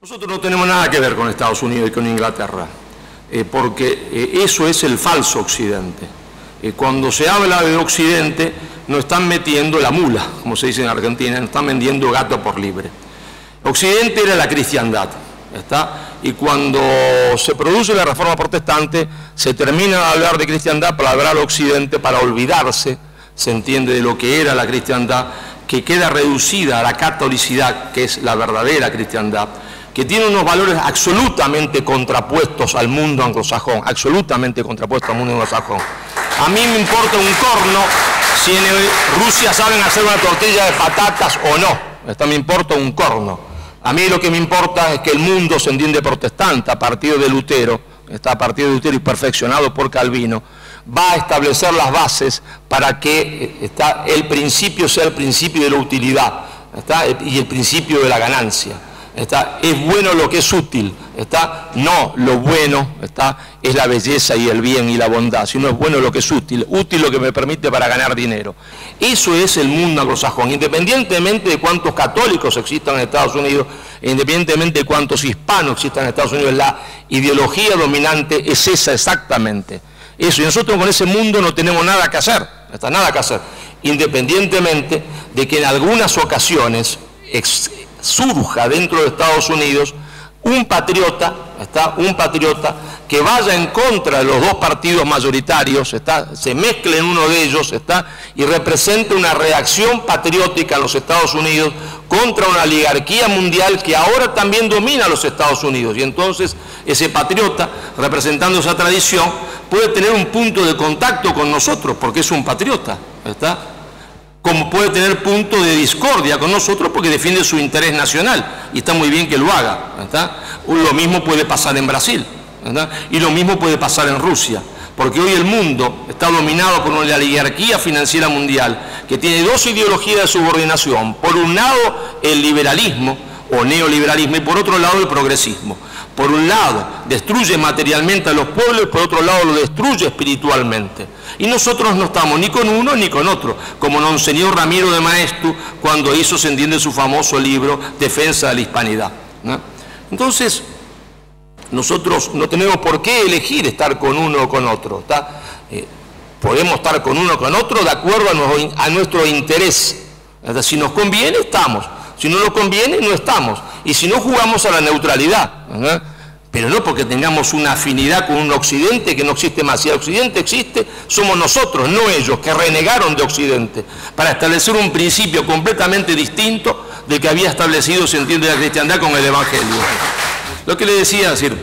Nosotros no tenemos nada que ver con Estados Unidos y con Inglaterra, porque eso es el falso Occidente. Cuando se habla de Occidente, nos están metiendo la mula, como se dice en Argentina, nos están vendiendo gato por libre. Occidente era la cristiandad, ¿está? Y cuando se produce la Reforma Protestante, se termina de hablar de cristiandad para hablar de Occidente, para olvidarse, se entiende, de lo que era la cristiandad, que queda reducida a la catolicidad, que es la verdadera cristiandad, que tiene unos valores absolutamente contrapuestos al mundo anglosajón, absolutamente contrapuestos al mundo anglosajón. A mí me importa un corno si en Rusia saben hacer una tortilla de patatas o no. Esto me importa un corno. A mí lo que me importa es que el mundo se entiende protestante a partir de Lutero, está a partir de Lutero y perfeccionado por Calvino, va a establecer las bases para que el principio sea el principio de la utilidad, y el principio de la ganancia. Es bueno lo que es útil, no lo bueno es la belleza y el bien y la bondad, sino es bueno lo que es útil lo que me permite para ganar dinero. Eso es el mundo anglosajón, independientemente de cuántos católicos existan en Estados Unidos, independientemente de cuántos hispanos existan en Estados Unidos, la ideología dominante es esa exactamente. Eso, y nosotros con ese mundo no tenemos nada que hacer, nada que hacer, independientemente de que en algunas ocasiones surja dentro de Estados Unidos un patriota que vaya en contra de los dos partidos mayoritarios, se mezcle en uno de ellos, y represente una reacción patriótica en los Estados Unidos contra una oligarquía mundial que ahora también domina los Estados Unidos. Y entonces ese patriota, representando esa tradición, puede tener un punto de contacto con nosotros, porque es un patriota, como puede tener punto de discordia con nosotros porque defiende su interés nacional, y está muy bien que lo haga, Lo mismo puede pasar en Brasil, y lo mismo puede pasar en Rusia, porque hoy el mundo está dominado por una oligarquía financiera mundial que tiene dos ideologías de subordinación: por un lado el liberalismo o neoliberalismo y por otro lado el progresismo. Por un lado destruye materialmente a los pueblos y por otro lado lo destruye espiritualmente. Y nosotros no estamos ni con uno ni con otro, como nos enseñó Ramiro de Maeztu cuando hizo, se entiende, su famoso libro Defensa de la Hispanidad, Entonces, nosotros no tenemos por qué elegir estar con uno o con otro, podemos estar con uno o con otro de acuerdo a nuestro interés. Si nos conviene, estamos. Si no nos conviene, no estamos. Y si no, jugamos a la neutralidad, pero no porque tengamos una afinidad con un Occidente que no existe más. Si el Occidente existe, somos nosotros, no ellos, que renegaron de Occidente para establecer un principio completamente distinto del que había establecido, se entiende, la cristiandad con el Evangelio. Lo que le decía, es decir,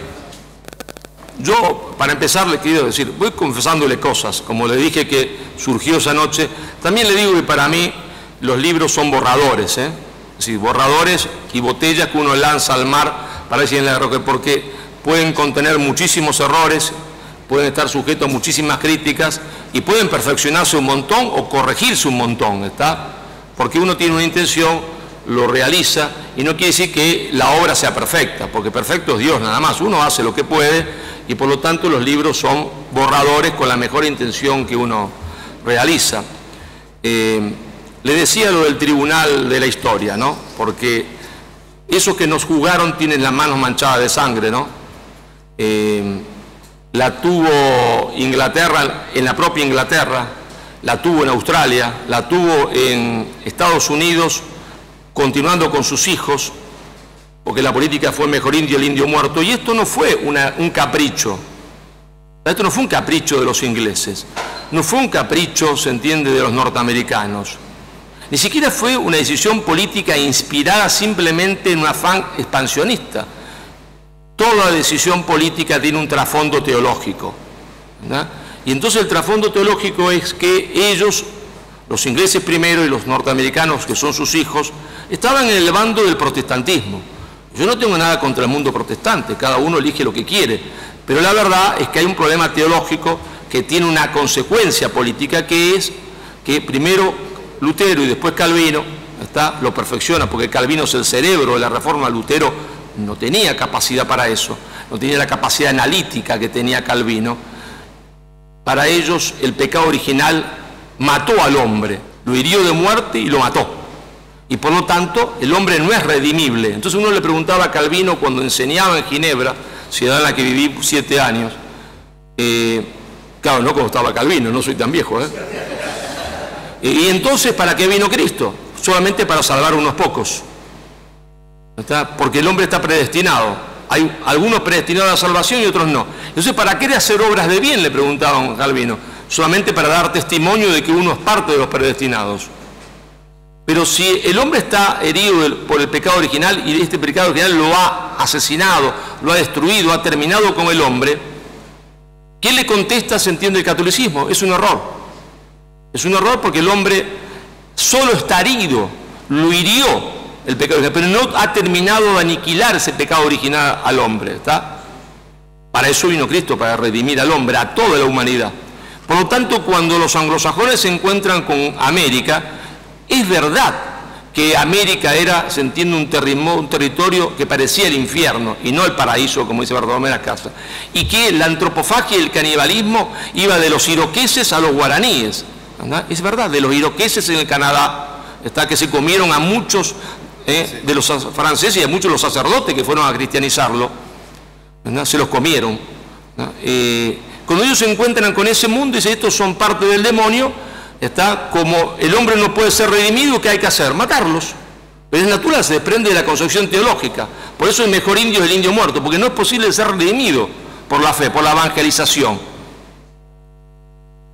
yo, para empezar, le quiero decir, voy confesándole cosas, como le dije que surgió esa noche. También le digo que para mí los libros son borradores, Es decir, borradores y botellas que uno lanza al mar para decir en la roca, porque pueden contener muchísimos errores, pueden estar sujetos a muchísimas críticas y pueden perfeccionarse un montón o corregirse un montón, Porque uno tiene una intención, lo realiza, y no quiere decir que la obra sea perfecta, porque perfecto es Dios nada más. Uno hace lo que puede y por lo tanto los libros son borradores con la mejor intención que uno realiza. Le decía lo del tribunal de la historia, Porque esos que nos jugaron tienen las manos manchadas de sangre, La tuvo Inglaterra, en la propia Inglaterra, la tuvo en Australia, la tuvo en Estados Unidos, continuando con sus hijos, porque la política fue mejor indio el indio muerto. Y esto no fue un capricho, esto no fue un capricho de los ingleses, no fue un capricho, se entiende, de los norteamericanos. Ni siquiera fue una decisión política inspirada simplemente en un afán expansionista. Toda decisión política tiene un trasfondo teológico, Y entonces el trasfondo teológico es que ellos, los ingleses primero y los norteamericanos, que son sus hijos, estaban en el bando del protestantismo. Yo no tengo nada contra el mundo protestante, cada uno elige lo que quiere, pero la verdad es que hay un problema teológico que tiene una consecuencia política, que es que primero Lutero y después Calvino lo perfecciona, porque Calvino es el cerebro de la Reforma. Lutero no tenía capacidad para eso, no tenía la capacidad analítica que tenía Calvino. Para ellos el pecado original mató al hombre, lo hirió de muerte y lo mató. y por lo tanto el hombre no es redimible. Entonces uno le preguntaba a Calvino cuando enseñaba en Ginebra, ciudad en la que viví 7 años, claro, no como estaba Calvino, no soy tan viejo, y entonces, ¿para qué vino Cristo? Solamente para salvar unos pocos, ¿está? Porque el hombre está predestinado. Hay algunos predestinados a la salvación y otros no. Entonces, ¿para qué hacer obras de bien?, le preguntaban a Calvino. Solamente para dar testimonio de que uno es parte de los predestinados. Pero si el hombre está herido por el pecado original y este pecado original lo ha asesinado, lo ha destruido, ha terminado con el hombre, ¿quién le contesta? Se entiende el catolicismo. Es un error. Es un error porque el hombre solo está herido, lo hirió el pecado original, pero no ha terminado de aniquilar ese pecado original al hombre, ¿está? Para eso vino Cristo, para redimir al hombre, a toda la humanidad. Por lo tanto, cuando los anglosajones se encuentran con América, es verdad que América era, se entiende, un territorio que parecía el infierno y no el paraíso, como dice Bartolomé de las Casas, y que la antropofagia y el canibalismo iba de los iroqueses a los guaraníes, ¿verdad? Es verdad, de los iroqueses en el Canadá, está, que se comieron a muchos de los franceses y a muchos de los sacerdotes que fueron a cristianizarlo, ¿verdad? Se los comieron, ¿verdad? Cuando ellos se encuentran con ese mundo, dicen, estos son parte del demonio, está, como el hombre no puede ser redimido, ¿qué hay que hacer? Matarlos. Pero es natural, se desprende de la concepción teológica. Por eso el mejor indio es el indio muerto, porque no es posible ser redimido por la fe, por la evangelización.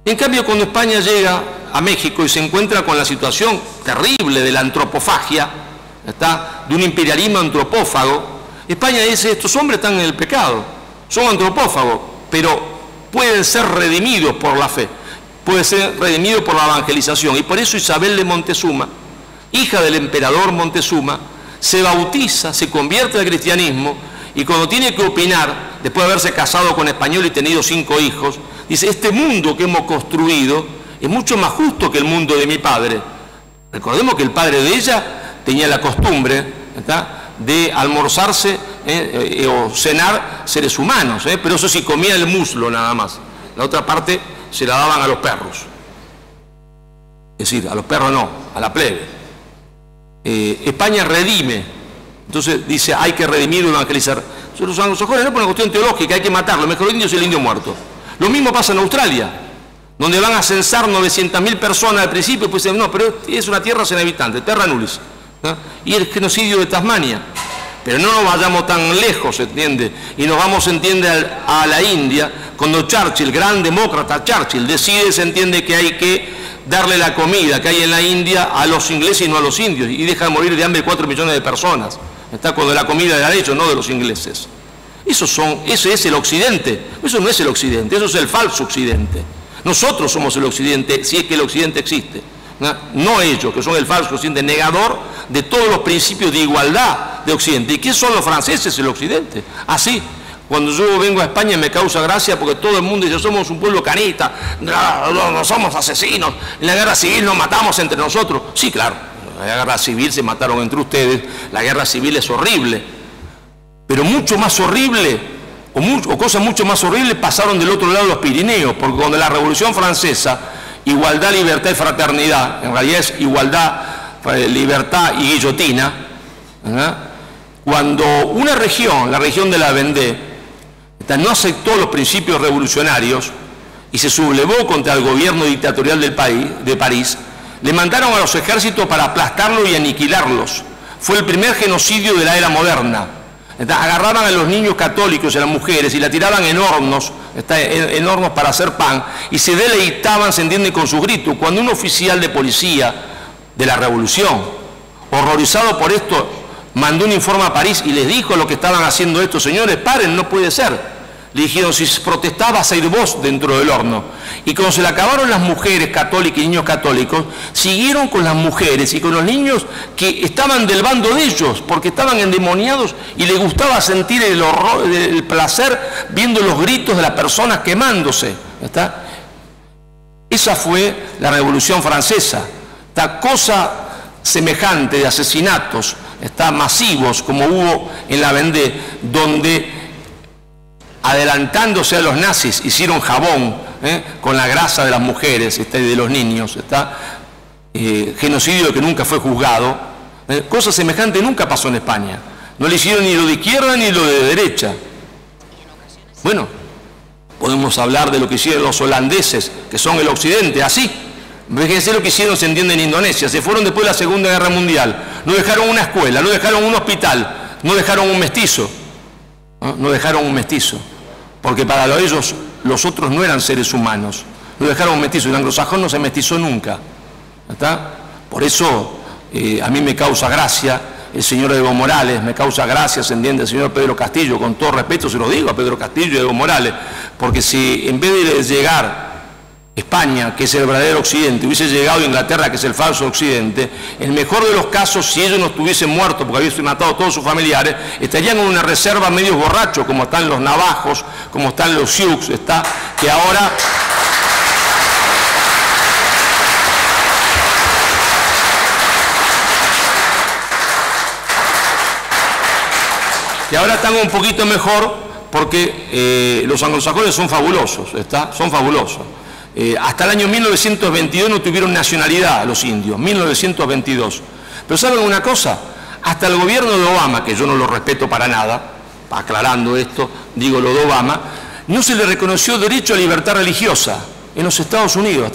En cambio, cuando España llega a México y se encuentra con la situación terrible de la antropofagia, ¿está?, de un imperialismo antropófago, España dice, estos hombres están en el pecado, son antropófagos, pero pueden ser redimidos por la fe, pueden ser redimidos por la evangelización. Y por eso Isabel de Montezuma, hija del emperador Montezuma, se bautiza, se convierte al cristianismo, y cuando tiene que opinar, después de haberse casado con español y tenido 5 hijos, dice, este mundo que hemos construido es mucho más justo que el mundo de mi padre. Recordemos que el padre de ella tenía la costumbre, ¿está?, de almorzarse o cenar seres humanos, pero eso sí, comía el muslo nada más. La otra parte se la daban a los perros. Es decir, a los perros no, a la plebe. España redime. Entonces dice, hay que redimir y evangelizar. Los anglosajones no por una cuestión teológica, hay que matarlo. El mejor indio es el indio muerto. Lo mismo pasa en Australia, donde van a censar 900.000 personas al principio, y pues dicen, no, pero es una tierra sin habitantes, terra nullis, ¿no? Y el genocidio de Tasmania. Pero no nos vayamos tan lejos, ¿se entiende? Y nos vamos, se entiende, a la India, cuando Churchill, gran demócrata Churchill, decide, se entiende, que hay que darle la comida que hay en la India a los ingleses y no a los indios, y deja de morir de hambre 4 millones de personas. Está, cuando la comida era de ellos, no de los ingleses. Ese es el occidente. Eso no es el occidente, eso es el falso occidente. Nosotros somos el occidente, si es que el occidente existe, no ellos, que son el falso occidente, negador de todos los principios de igualdad de occidente. ¿Y qué son los franceses, el occidente? Así, cuando yo vengo a España me causa gracia porque todo el mundo dice, somos un pueblo canita, no somos asesinos, en la guerra civil nos matamos entre nosotros. Sí, claro, en la guerra civil se mataron entre ustedes, la guerra civil es horrible, pero mucho más horrible, o cosas mucho más horribles pasaron del otro lado de los Pirineos, porque cuando la Revolución Francesa, igualdad, libertad y fraternidad, en realidad es igualdad, libertad y guillotina, ¿verdad? Cuando una región, la región de la Vendée, no aceptó los principios revolucionarios y se sublevó contra el gobierno dictatorial de París, le mandaron a los ejércitos para aplastarlos y aniquilarlos. Fue el primer genocidio de la era moderna. Agarraban a los niños católicos y a las mujeres y la tiraban en hornos para hacer pan, y se deleitaban, se entiende, con sus gritos. Cuando un oficial de policía de la revolución, horrorizado por esto, mandó un informe a París y les dijo lo que estaban haciendo estos señores, paren, no puede ser. Le dijeron, si protestabas a ir vos dentro del horno. Y cuando se le acabaron las mujeres católicas y niños católicos, siguieron con las mujeres y con los niños que estaban del bando de ellos, porque estaban endemoniados y les gustaba sentir el horror, el placer viendo los gritos de las personas quemándose. ¿Está? Esa fue la Revolución Francesa. Esta cosa semejante de asesinatos masivos como hubo en la Vendée, donde adelantándose a los nazis hicieron jabón con la grasa de las mujeres y de los niños, genocidio que nunca fue juzgado, Cosa semejante nunca pasó en España. No le hicieron ni lo de izquierda ni lo de derecha. Bueno, podemos hablar de lo que hicieron los holandeses, que son el occidente, así. Fíjense lo que hicieron, se entiende, en Indonesia. Se fueron después de la Segunda Guerra Mundial. No dejaron una escuela, no dejaron un hospital, no dejaron un mestizo. No dejaron un mestizo. Porque para ellos los otros no eran seres humanos. No dejaron un mestizo. El anglosajón no se mestizó nunca. ¿Está? Por eso a mí me causa gracia el señor Evo Morales, me causa gracia, se entiende, el señor Pedro Castillo, con todo respeto se lo digo a Pedro Castillo y a Evo Morales, porque si en vez de llegar España, que es el verdadero occidente, hubiese llegado Inglaterra, que es el falso occidente, en el mejor de los casos, si ellos no estuviesen muertos porque habían matado a todos sus familiares, estarían en una reserva medio borrachos, como están los navajos, como están los sioux, que ahora... que ahora están un poquito mejor porque los anglosajones son fabulosos, son fabulosos. Hasta el año 1922 no tuvieron nacionalidad los indios, 1922. Pero ¿saben una cosa? Hasta el gobierno de Obama, que yo no lo respeto para nada, aclarando esto, digo lo de Obama, no se le reconoció derecho a libertad religiosa en los Estados Unidos.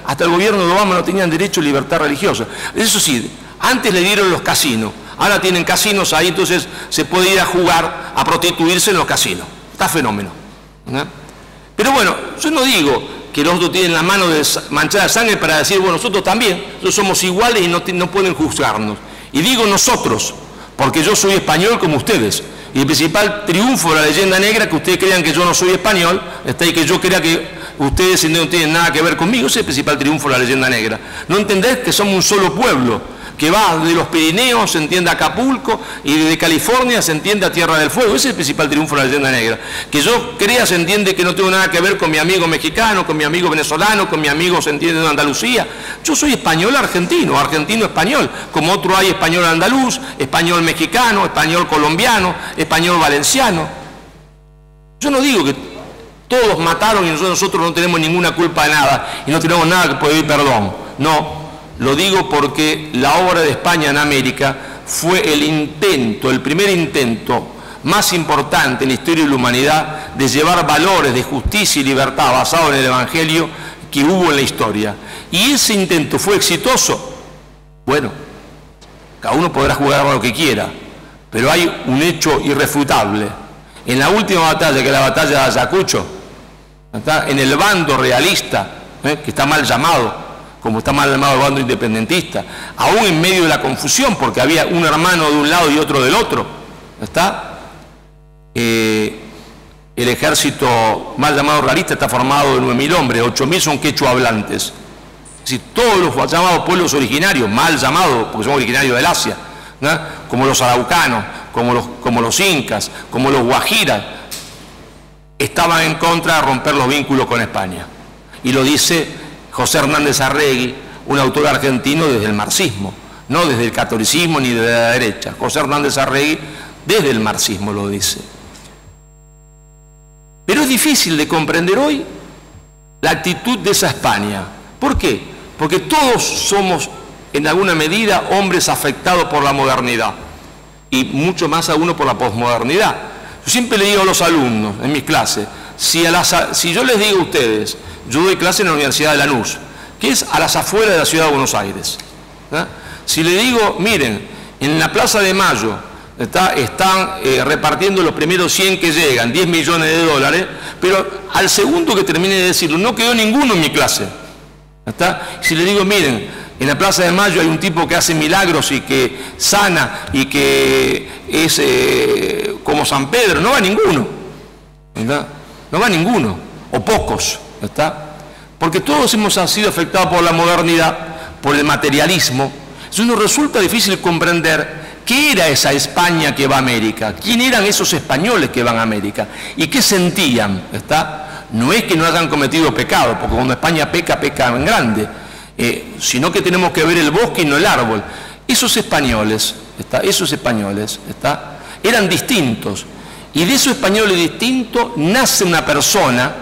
Hasta el gobierno de Obama no tenían derecho a libertad religiosa. Eso sí, antes le dieron los casinos. Ahora tienen casinos ahí, entonces se puede ir a jugar, a prostituirse en los casinos. Está fenómeno. ¿No? Pero bueno, yo no digo que los otros tienen la mano manchada de sangre para decir, bueno, nosotros también, nosotros somos iguales y no pueden juzgarnos. Y digo nosotros, porque yo soy español como ustedes. Y el principal triunfo de la leyenda negra, que ustedes crean que yo no soy español, y que yo crea que ustedes no tienen nada que ver conmigo, ese es el principal triunfo de la leyenda negra. No entendés que somos un solo pueblo, que va de los Pirineos, se entiende, a Acapulco, y desde California se entiende a Tierra del Fuego. Ese es el principal triunfo de la leyenda negra. Que yo crea, se entiende, que no tengo nada que ver con mi amigo mexicano, con mi amigo venezolano, con mi amigo, se entiende, de Andalucía. Yo soy español argentino, argentino español, como otro hay español andaluz, español mexicano, español colombiano, español valenciano. Yo no digo que todos mataron y nosotros no tenemos ninguna culpa de nada y no tenemos nada que pedir perdón. No. Lo digo porque la obra de España en América fue el primer intento más importante en la historia de la humanidad de llevar valores de justicia y libertad basados en el Evangelio que hubo en la historia. Y ese intento fue exitoso. Bueno, cada uno podrá jugar lo que quiera, pero hay un hecho irrefutable. En la última batalla, que es la batalla de Ayacucho, en el bando realista, que está mal llamado, como está mal llamado el bando independentista, aún en medio de la confusión, porque había un hermano de un lado y otro del otro, el ejército mal llamado realista está formado de 9.000 hombres, 8.000 son quechua hablantes. Es decir, todos los llamados pueblos originarios, mal llamados, porque son originarios del Asia, como los araucanos, como los incas, como los guajiras, estaban en contra de romper los vínculos con España. Y lo dice José Hernández Arregui, un autor argentino desde el marxismo, no desde el catolicismo ni desde la derecha. José Hernández Arregui desde el marxismo lo dice. Pero es difícil de comprender hoy la actitud de esa España. ¿Por qué? Porque todos somos en alguna medida hombres afectados por la modernidad y mucho más a uno por la posmodernidad. Yo siempre le digo a los alumnos en mis clases, si yo les digo a ustedes, yo doy clase en la Universidad de Lanús, que es a las afueras de la ciudad de Buenos Aires. Si le digo, miren, en la Plaza de Mayo están repartiendo los primeros 100 que llegan, 10 millones de dólares, pero al segundo que termine de decirlo, no quedó ninguno en mi clase. Si le digo, miren, en la Plaza de Mayo hay un tipo que hace milagros y que sana y que es como San Pedro, no va ninguno. No va ninguno, o pocos. Porque todos hemos sido afectados por la modernidad, por el materialismo. Entonces nos resulta difícil comprender qué era esa España que va a América, quién eran esos españoles que van a América y qué sentían. No es que no hayan cometido pecado, porque cuando España peca, peca en grande, sino que tenemos que ver el bosque y no el árbol. Esos españoles eran distintos, y de esos españoles distintos nace una persona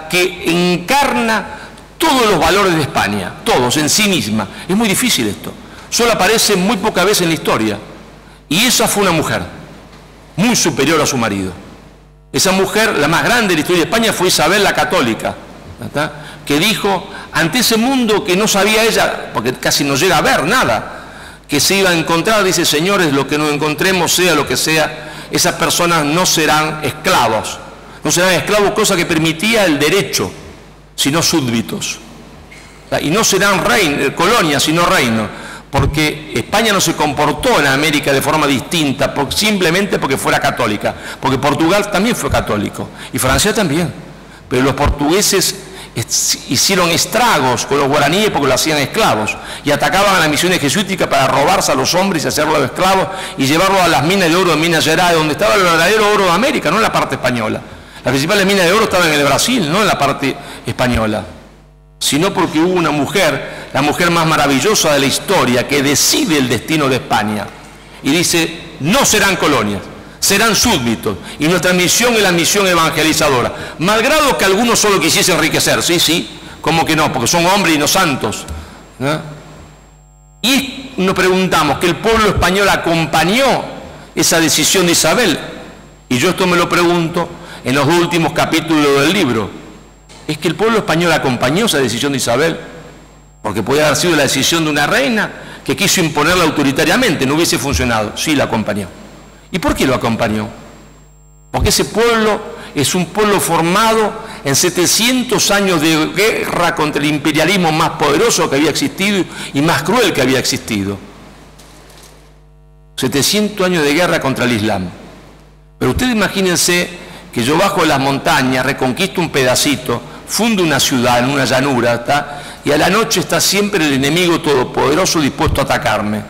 que encarna todos los valores de España, todos en sí misma. Es muy difícil esto. Solo aparece muy pocas veces en la historia. Y esa fue una mujer, muy superior a su marido. Esa mujer, la más grande de la historia de España, fue Isabel la Católica, ¿está? Que dijo, ante ese mundo que no sabía ella, porque casi no llega a ver nada, que se iba a encontrar, dice, señores, lo que nos encontremos, sea lo que sea, esas personas no serán esclavos. No serán esclavos, cosa que permitía el derecho, sino súbditos. Y no serán colonias, sino reinos, porque España no se comportó en América de forma distinta, simplemente porque fuera católica, porque Portugal también fue católico, y Francia también, pero los portugueses hicieron estragos con los guaraníes porque los hacían esclavos, y atacaban a las misiones jesuíticas para robarse a los hombres y hacerlos esclavos, y llevarlos a las minas de oro de Minas Gerais, donde estaba el verdadero oro de América, no en la parte española. Las principales minas de oro estaban en el Brasil, no en la parte española, sino porque hubo una mujer, la mujer más maravillosa de la historia, que decide el destino de España y dice, no serán colonias, serán súbditos, y nuestra misión es la misión evangelizadora, malgrado que algunos solo quisiesen enriquecer, sí, como que no, porque son hombres y no santos, ¿no? Y nos preguntamos, ¿que el pueblo español acompañó esa decisión de Isabel? Y yo esto me lo pregunto en los últimos capítulos del libro. ¿Es que el pueblo español acompañó esa decisión de Isabel? Porque puede haber sido la decisión de una reina que quiso imponerla autoritariamente, no hubiese funcionado. Sí, la acompañó. ¿Y por qué lo acompañó? Porque ese pueblo es un pueblo formado en 700 años de guerra contra el imperialismo más poderoso que había existido y más cruel que había existido. 700 años de guerra contra el Islam. Pero ustedes imagínense que yo bajo las montañas, reconquisto un pedacito, fundo una ciudad en una llanura, ¿está? Y a la noche está siempre el enemigo todopoderoso dispuesto a atacarme.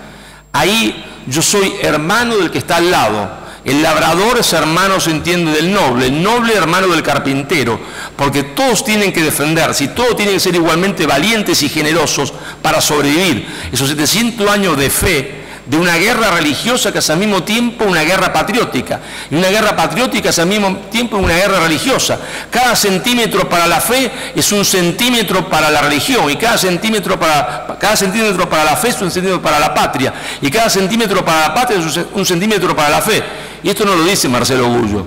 Ahí yo soy hermano del que está al lado. El labrador es hermano, se entiende, del noble, el noble hermano del carpintero, porque todos tienen que defenderse y todos tienen que ser igualmente valientes y generosos para sobrevivir. Esos 700 años de fe, de una guerra religiosa que es al mismo tiempo una guerra patriótica, y una guerra patriótica es al mismo tiempo una guerra religiosa. Cada centímetro para la fe es un centímetro para la religión, y cada centímetro para la fe es un centímetro para la patria, y cada centímetro para la patria es un centímetro para la fe. Y esto no lo dice Marcelo Gullo,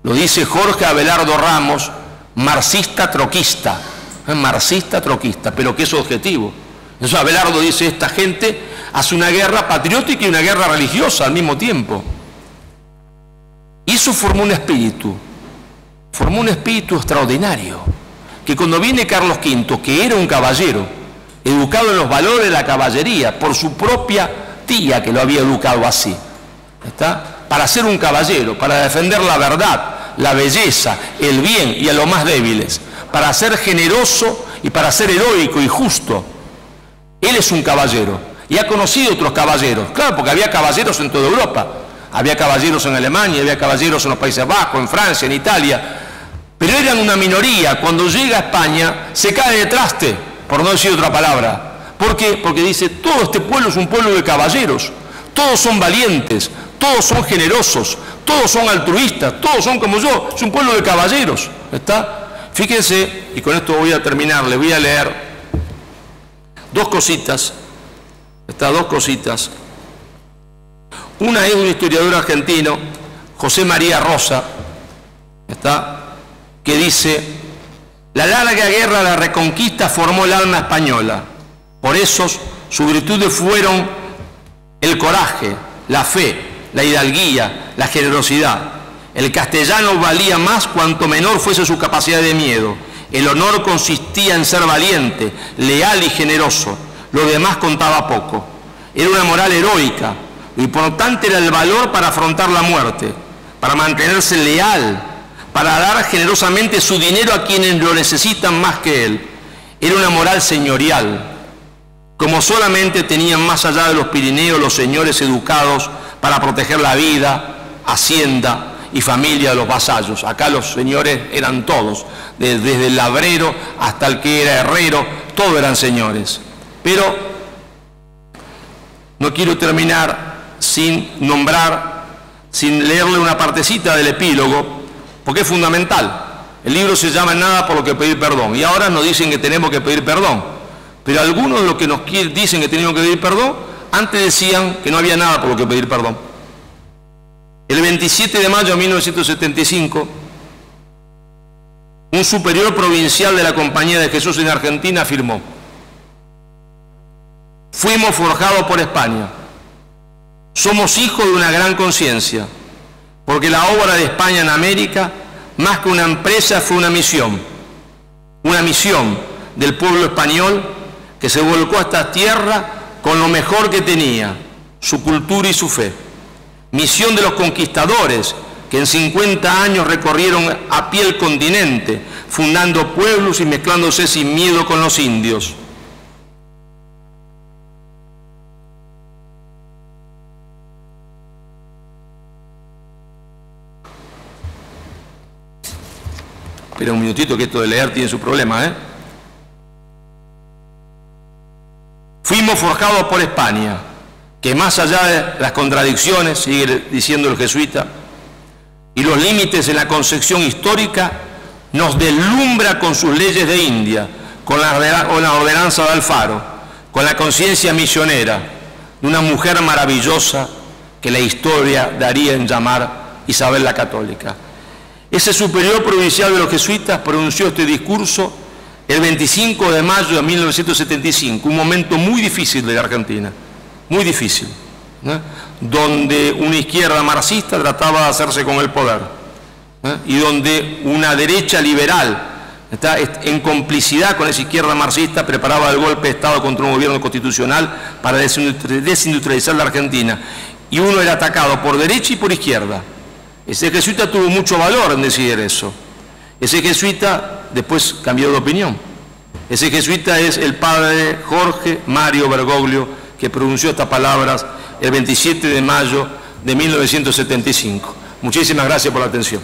lo dice Jorge Abelardo Ramos, marxista troquista, pero que es objetivo. Entonces Abelardo dice, esta gente hace una guerra patriótica y una guerra religiosa al mismo tiempo. Y eso formó un espíritu extraordinario, que cuando viene Carlos V, que era un caballero, educado en los valores de la caballería, por su propia tía que lo había educado así, ¿está? Para ser un caballero, para defender la verdad, la belleza, el bien y a los más débiles, para ser generoso y para ser heroico y justo. Él es un caballero y ha conocido otros caballeros, claro, porque había caballeros en toda Europa, había caballeros en Alemania, había caballeros en los Países Bajos, en Francia, en Italia, pero eran una minoría. Cuando llega a España se cae de traste, por no decir otra palabra. ¿Por qué? Porque dice, todo este pueblo es un pueblo de caballeros, todos son valientes, todos son generosos, todos son altruistas, todos son como yo, es un pueblo de caballeros, ¿está? Fíjense, y con esto voy a terminar, les voy a leer dos cositas. Una es un historiador argentino, José María Rosa, ¿está? Que dice, la larga guerra de la Reconquista formó el alma española. Por eso sus virtudes fueron el coraje, la fe, la hidalguía, la generosidad. El castellano valía más cuanto menor fuese su capacidad de miedo. El honor consistía en ser valiente, leal y generoso. Lo demás contaba poco. Era una moral heroica. Lo importante era el valor para afrontar la muerte, para mantenerse leal, para dar generosamente su dinero a quienes lo necesitan más que él. Era una moral señorial, como solamente tenían más allá de los Pirineos los señores educados para proteger la vida, hacienda y familia de los vasallos. Acá los señores eran todos, desde el labrero hasta el que era herrero, todos eran señores. Pero no quiero terminar sin leerle una partecita del epílogo, porque es fundamental. El libro se llama Nada por lo que pedir perdón, y ahora nos dicen que tenemos que pedir perdón, Pero algunos de los que nos dicen que teníamos que pedir perdón, antes decían que no había nada por lo que pedir perdón. El 27 de mayo de 1975, un superior provincial de la Compañía de Jesús en Argentina afirmó: fuimos forjados por España, somos hijos de una gran conciencia, porque la obra de España en América, más que una empresa, fue una misión del pueblo español que se volcó a esta tierra con lo mejor que tenía, su cultura y su fe. Misión de los conquistadores que en 50 años recorrieron a pie el continente, fundando pueblos y mezclándose sin miedo con los indios. Espera un minutito que esto de leer tiene su problema, Fuimos forjados por España, que más allá de las contradicciones, sigue diciendo el jesuita, y los límites en la concepción histórica, nos deslumbra con sus leyes de India, con la ordenanza de Alfaro, con la conciencia misionera de una mujer maravillosa que la historia daría en llamar Isabel la Católica. Ese superior provincial de los jesuitas pronunció este discurso el 25 de mayo de 1975, un momento muy difícil de la Argentina, muy difícil, donde una izquierda marxista trataba de hacerse con el poder, y donde una derecha liberal en complicidad con esa izquierda marxista preparaba el golpe de Estado contra un gobierno constitucional para desindustrializar la Argentina, y uno era atacado por derecha y por izquierda. Ese jesuita tuvo mucho valor en decidir eso. Ese jesuita después cambió de opinión. Ese jesuita es el padre Jorge Mario Bergoglio, que pronunció estas palabras el 27 de mayo de 1975. Muchísimas gracias por la atención.